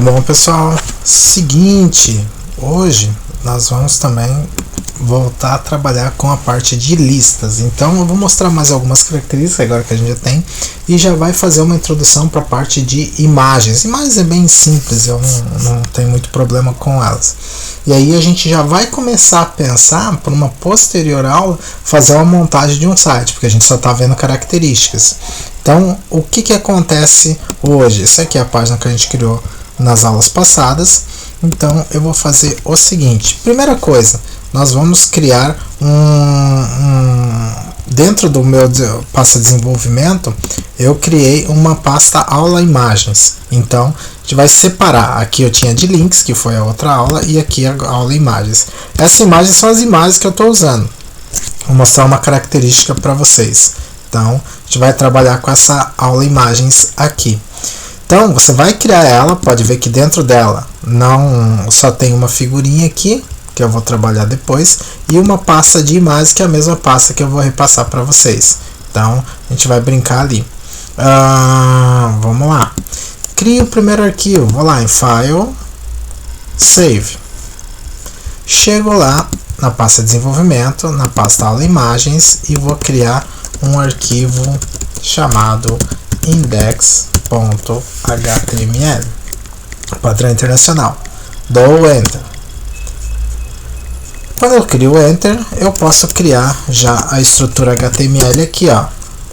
Bom, pessoal, seguinte, hoje nós vamos também voltar a trabalhar com a parte de listas. Então eu vou mostrar mais algumas características agora que a gente já tem e já vai fazer uma introdução para a parte de imagens. Imagens é bem simples, eu não tenho muito problema com elas. E aí a gente já vai começar a pensar, por uma posterior aula, fazer uma montagem de um site, porque a gente só está vendo características. Então o que acontece hoje? Essa aqui é a página que a gente criou nas aulas passadas. Então eu vou fazer o seguinte: primeira coisa, nós vamos criar dentro do meu pasta desenvolvimento, eu criei uma pasta aula imagens. Então a gente vai separar. Aqui eu tinha de links, que foi a outra aula, e aqui a aula imagens. Essas imagens são as imagens que eu estou usando. Vou mostrar uma característica para vocês. Então a gente vai trabalhar com essa aula imagens aqui. Então você vai criar ela, pode ver que dentro dela não só tem uma figurinha aqui, que eu vou trabalhar depois, e uma pasta de imagens, que é a mesma pasta que eu vou repassar para vocês. Então a gente vai brincar ali. Vamos lá. Crio o primeiro arquivo, vou lá em File, Save. Chego lá na pasta desenvolvimento, na pasta aula imagens, e vou criar um arquivo chamado index.html, padrão internacional. Dou Enter. Quando eu crio o Enter, eu posso criar já a estrutura HTML aqui, ó.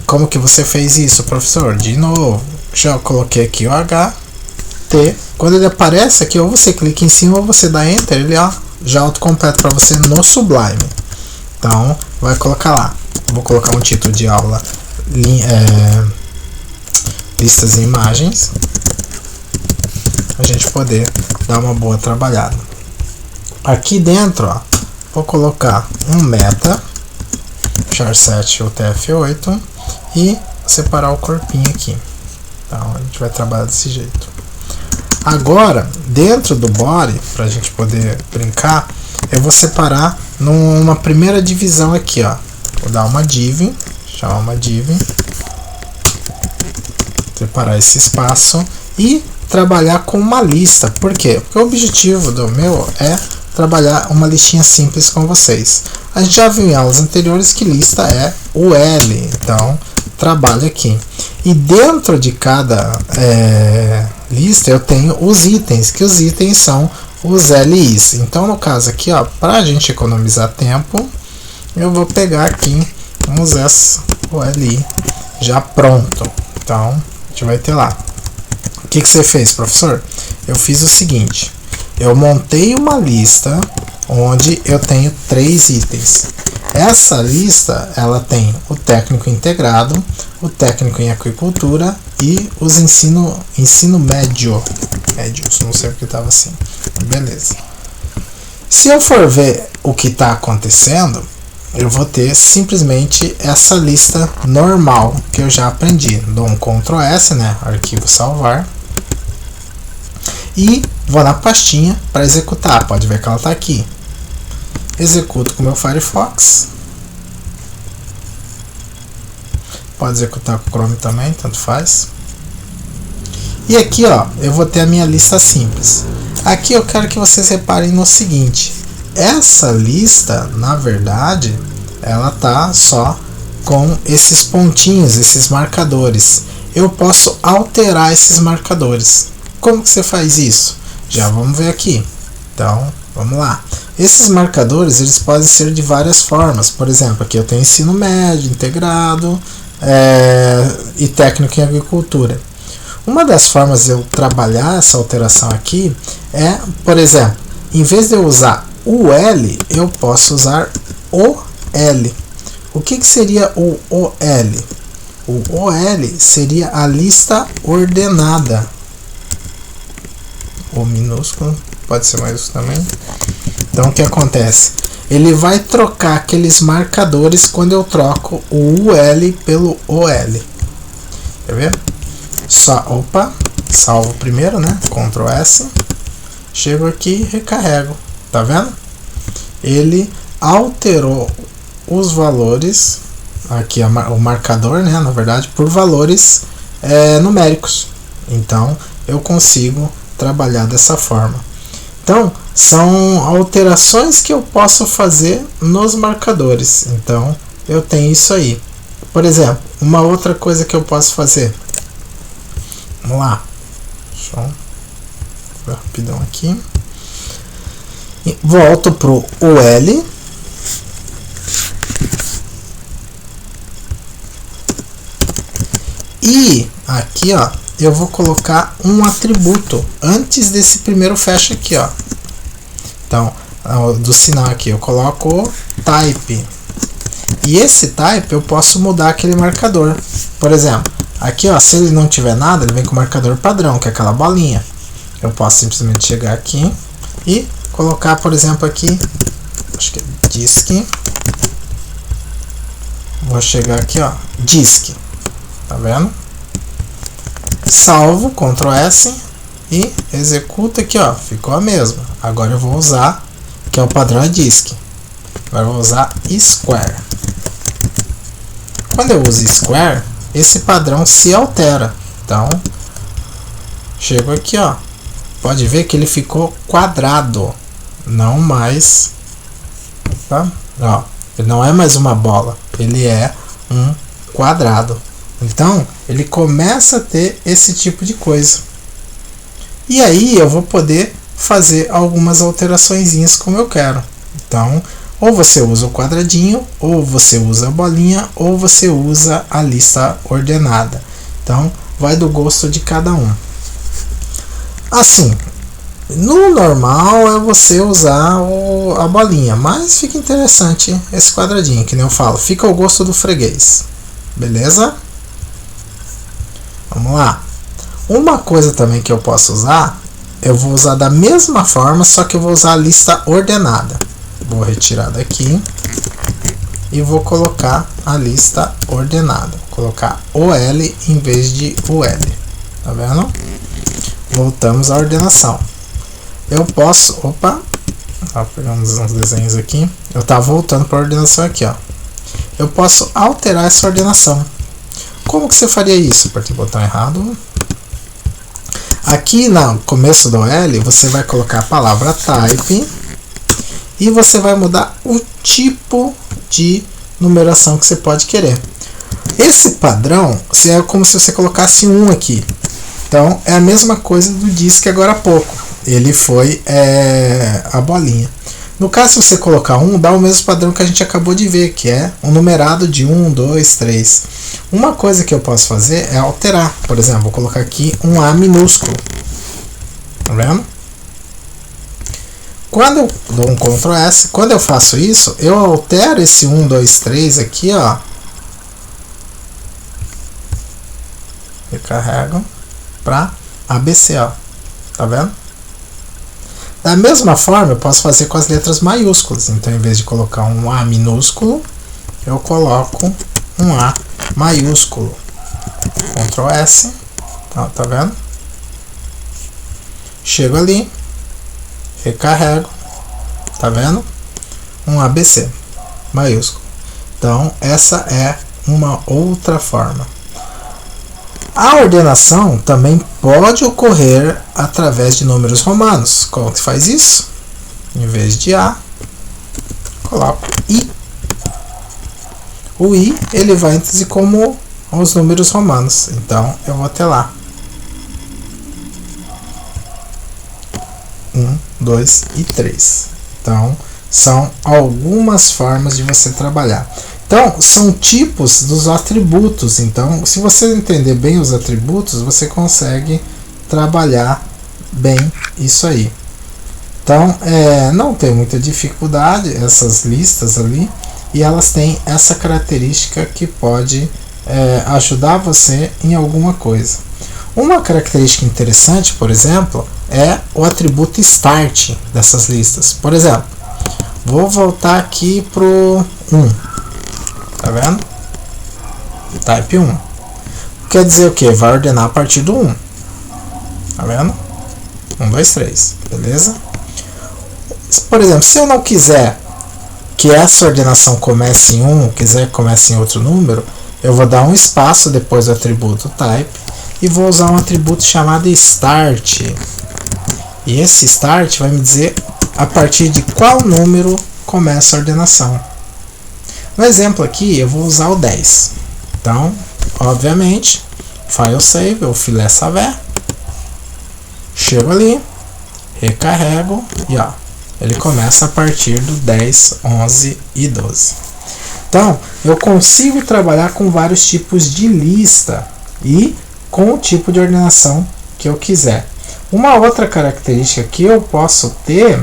Como que você fez isso, professor? De novo, já coloquei aqui o HT. Quando ele aparece aqui, ou você clica em cima ou você dá Enter, ele já autocompleta para você no Sublime. Então, vai colocar lá. Vou colocar um título de aula, listas e imagens, a gente poder dar uma boa trabalhada. Aqui dentro, ó, vou colocar um meta char7 UTF-8 e separar o corpinho aqui. Então a gente vai trabalhar desse jeito. Agora, dentro do body, para a gente poder brincar, eu vou separar numa primeira divisão aqui, ó. Vou dar uma div, chamar uma div, separar esse espaço e trabalhar com uma lista. Por quê? Porque o objetivo do meu é trabalhar uma listinha simples com vocês. A gente já viu em aulas anteriores que lista é o L, então trabalho aqui. E dentro de cada lista eu tenho os itens, que os itens são os LIs. Então no caso aqui, ó, para a gente economizar tempo, eu vou pegar aqui uns SOLI já pronto. Então a gente vai ter lá. O que você fez, professor? Eu fiz o seguinte: eu montei uma lista onde eu tenho 3 itens. Essa lista ela tem o técnico integrado, o técnico em aquicultura e os ensino médios, não sei porque estava assim. Beleza. Se eu for ver o que está acontecendo, eu vou ter simplesmente essa lista normal que eu já aprendi. Dou um Ctrl S, né? Arquivo salvar. E vou na pastinha para executar. Pode ver que ela está aqui. Executo com o meu Firefox. Pode executar com o Chrome também, tanto faz. E aqui, ó, eu vou ter a minha lista simples. Aqui eu quero que vocês reparem no seguinte: essa lista, na verdade, ela tá só com esses pontinhos, esses marcadores. Eu posso alterar esses marcadores. Como que você faz isso? Já vamos ver aqui. Então, vamos lá. Esses marcadores, eles podem ser de várias formas. Por exemplo, aqui eu tenho ensino médio, integrado e técnico em agricultura. Uma das formas de eu trabalhar essa alteração aqui é, por exemplo, em vez de eu usar o L, eu posso usar o L. O que seria o OL? O OL seria a lista ordenada. O minúsculo, pode ser maiúsculo também. Então o que acontece? Ele vai trocar aqueles marcadores quando eu troco o UL pelo OL. Quer ver? Salvo primeiro, né? Ctrl S. Chego aqui e recarrego. Tá vendo? Ele alterou os valores, aqui o marcador, né, na verdade, por valores numéricos. Então eu consigo trabalhar dessa forma. Então, são alterações que eu posso fazer nos marcadores. Então, eu tenho isso aí. Por exemplo, uma outra coisa que eu posso fazer. Vamos lá. Deixa eu ver rapidão aqui. Volto para o UL. E aqui, ó, eu vou colocar um atributo antes desse primeiro fecha aqui, ó. Então, do sinal aqui, eu coloco type. E esse type eu posso mudar aquele marcador. Por exemplo, aqui, ó, se ele não tiver nada, ele vem com o marcador padrão, que é aquela bolinha. Eu posso simplesmente chegar aqui e colocar, por exemplo, aqui, acho que é disk. Vou chegar aqui, ó, disk. Tá vendo? Salvo, Ctrl S e executa aqui, ó, ficou a mesma. Agora eu vou usar, que é o padrão é disk. Agora eu vou usar square. Quando eu uso square, esse padrão se altera. Então, chego aqui, ó, pode ver que ele ficou quadrado, não mais, tá? Ó, ele não é mais uma bola, ele é um quadrado. Então, ele começa a ter esse tipo de coisa. E aí eu vou poder fazer algumas alteraçõezinhas como eu quero. Então, ou você usa o quadradinho, ou você usa a bolinha, ou você usa a lista ordenada. Então, vai do gosto de cada um. Assim, no normal é você usar a bolinha, mas fica interessante esse quadradinho, que nem eu falo, fica ao gosto do freguês. Beleza? Vamos lá. Uma coisa também que eu posso usar, eu vou usar da mesma forma, só que eu vou usar a lista ordenada. Vou retirar daqui e vou colocar a lista ordenada. Vou colocar OL em vez de UL. Tá vendo? Voltamos à ordenação. Eu posso... Opa! Tá pegando uns desenhos aqui. Eu estava voltando para a ordenação aqui, ó. Eu posso alterar essa ordenação. Como que você faria isso? Apertei o botão errado. Aqui no começo do OL, você vai colocar a palavra type e você vai mudar o tipo de numeração que você pode querer. Esse padrão é como se você colocasse um aqui. Então é a mesma coisa do disk agora há pouco. Ele foi a bolinha. No caso, se você colocar 1, dá o mesmo padrão que a gente acabou de ver, que é um numerado de 1, 2, 3. Uma coisa que eu posso fazer é alterar. Por exemplo, vou colocar aqui um A minúsculo. Tá vendo? Quando eu dou um Ctrl S, quando eu faço isso, eu altero esse 1, 2, 3 aqui, ó. Recarrego para ABC, ó. Tá vendo? Da mesma forma, eu posso fazer com as letras maiúsculas. Então, em vez de colocar um A minúsculo, eu coloco um A maiúsculo. Ctrl S. Tá vendo? Chego ali. Recarrego. Tá vendo? Um ABC maiúsculo. Então, essa é uma outra forma. A ordenação também pode ocorrer através de números romanos. Como que faz isso? Em vez de A, coloco I. O I ele vai ênfase como os números romanos. Então eu vou ter lá 1, 2 e 3. Então são algumas formas de você trabalhar. Então, são tipos dos atributos. Então, se você entender bem os atributos, você consegue trabalhar bem isso aí. Então, não tem muita dificuldade essas listas ali. E elas têm essa característica que pode ajudar você em alguma coisa. Uma característica interessante, por exemplo, é o atributo start dessas listas. Por exemplo, vou voltar aqui para o 1. Tá vendo? Type 1. Quer dizer o que? Vai ordenar a partir do 1. Tá vendo? 1, 2, 3. Beleza? Por exemplo, se eu não quiser que essa ordenação comece em 1, quiser que comece em outro número, eu vou dar um espaço depois do atributo type e vou usar um atributo chamado start. E esse start vai me dizer a partir de qual número começa a ordenação. No exemplo aqui eu vou usar o 10. Então, obviamente, file save, ou filé savé. Chego ali, recarrego e ó, ele começa a partir do 10, 11 e 12. Então, eu consigo trabalhar com vários tipos de lista e com o tipo de ordenação que eu quiser. Uma outra característica que eu posso ter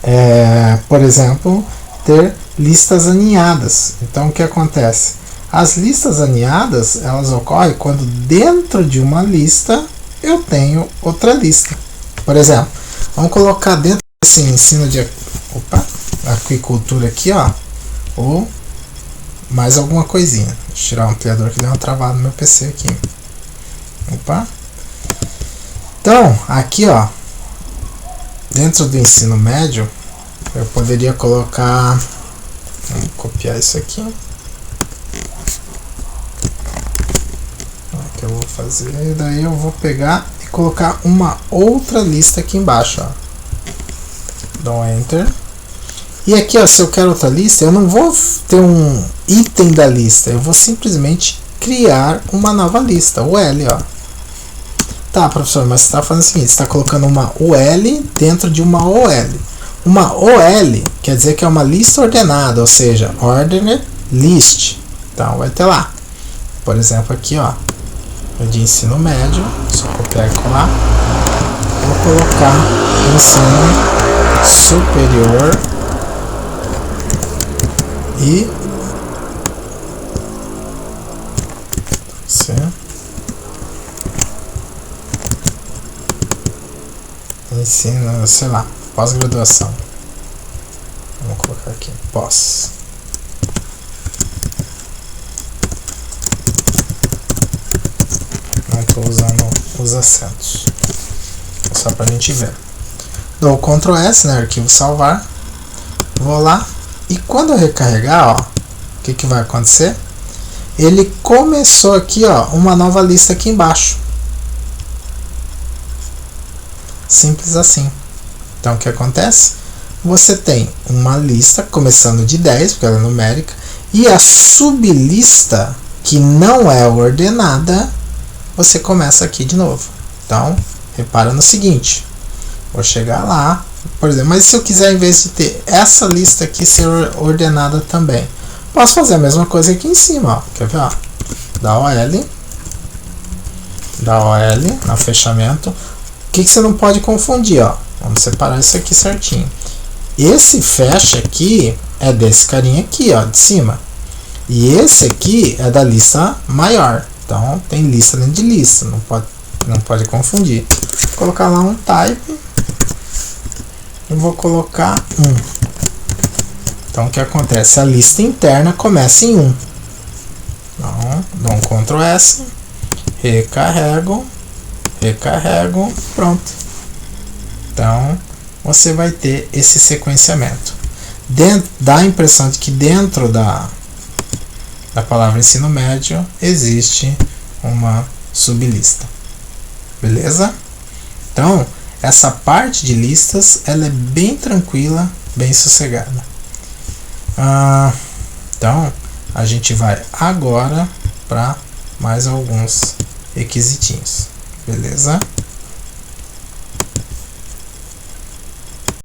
é, por exemplo, ter listas aninhadas. Então, o que acontece? As listas aninhadas, elas ocorrem quando dentro de uma lista eu tenho outra lista. Por exemplo, vamos colocar dentro desse ensino de aquicultura aqui, ó, ou mais alguma coisinha. Deixa eu tirar o ampliador que deu uma travada no meu PC aqui. Opa. Então, aqui, ó, dentro do ensino médio, eu poderia colocar, vamos copiar isso aqui. O que eu vou fazer? Daí eu vou pegar e colocar uma outra lista aqui embaixo, ó. Dou Enter. E aqui, ó, se eu quero outra lista, eu não vou ter um item da lista, eu vou simplesmente criar uma nova lista, o L, ó. Tá, professor, mas você está fazendo o seguinte, você está colocando uma UL dentro de uma OL. Uma OL quer dizer que é uma lista ordenada, ou seja, Ordered List. Então vai ter lá, por exemplo, aqui, ó, de ensino médio, só copiar e colar. Vou colocar ensino superior e ensino, sei lá, pós-graduação. Vamos colocar aqui, pós. Não estou usando os acentos, só para a gente ver. Dou o Ctrl S, né, arquivo salvar. Vou lá e quando eu recarregar, ó, o que vai acontecer? Ele começou aqui, ó, uma nova lista aqui embaixo. Simples assim. Então o que acontece? Você tem uma lista começando de 10, porque ela é numérica, e a sublista que não é ordenada, você começa aqui de novo. Então, repara no seguinte, vou chegar lá, por exemplo, mas se eu quiser, em vez de ter essa lista aqui ser ordenada também, posso fazer a mesma coisa aqui em cima, ó. Quer ver, ó? Da OL, no fechamento. O que você não pode confundir, ó? Vamos separar isso aqui certinho. Esse fecha aqui é desse carinha aqui, ó, de cima. E esse aqui é da lista maior. Então tem lista dentro de lista, não pode confundir. Vou colocar lá um type e vou colocar 1. Então o que acontece? A lista interna começa em 1. Então, dou um Ctrl S, recarrego, pronto. Então você vai ter esse sequenciamento. Dá a impressão de que dentro da palavra ensino médio existe uma sublista. Beleza? Então essa parte de listas ela é bem tranquila, bem sossegada. Então a gente vai agora para mais alguns requisitinhos. Beleza?